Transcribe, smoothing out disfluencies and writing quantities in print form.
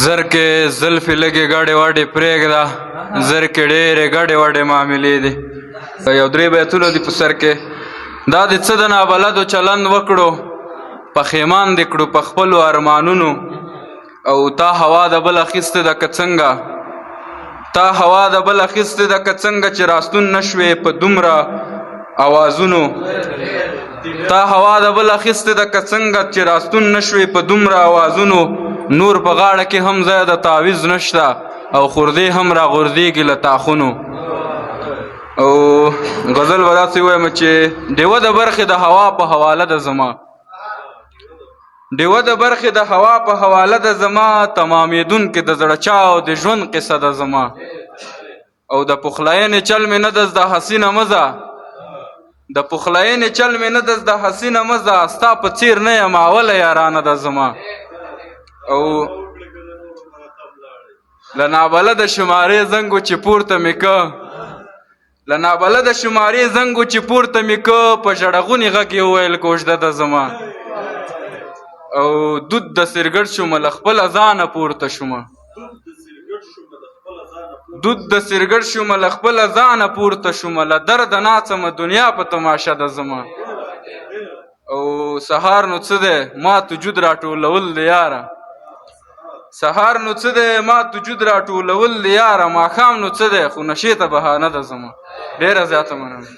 زر کې زلفې لږې ګډې وډې پرېږده، زر کې ډېرې ګډې وډې معاملې دي. یو درې بیتونه دي په سر کې. دا د څه د نابلدو چلند وکړو، پښیمان دې کړو په خپلو ارمانونو. او تا هوا د بل اخیستې ده که څنګه، تا هوا د بل اخیستې ده که څنګه چې راستون نه شوې په دومره اوازونو. تا هوا د بل اخیستې ده که څنګه چې راستون نه شوې په دومره اوازونو. نور په غاړه کې هم ځای د تعویض نشته او خوردې هم را غورځېږي له تاخونو. او غزل به داسې ووایم چې ډیوه د برخې د هوا په حواله ده زما، ډیوه د برخې د هوا په حواله ده زما. تمامېدونکې د زړه چاو د ژوند قصه ده زما. او د پخلاینې چل مې نه ده زده حسینه مزه، د پخلاینې چل مې نه ده زده حسینه مزه. ستا په څیر نه یم اوله یارانه ده زما. او له نابلده شمارې زنګ چې پورته مې که، له نابلده شمارې زنګ چې پورته مې که، په ژړغوني غږ یې وویل کوژده ده زما. او دود د سرګټ شومه له خپله ځانه پورته شومه، دود د سرګټ شومه له خپله ځانه پورته شومه. له درده ناڅمه دنیا په تماشه ده زما. او سهار نو څه دی ما وجود راټولول دی یاره، سهار نو څه دی ما وجود راټولول دی یاره. ماښام نو څه دی خو نشې ته بهانه ده زما. ډېره زیاته مننه.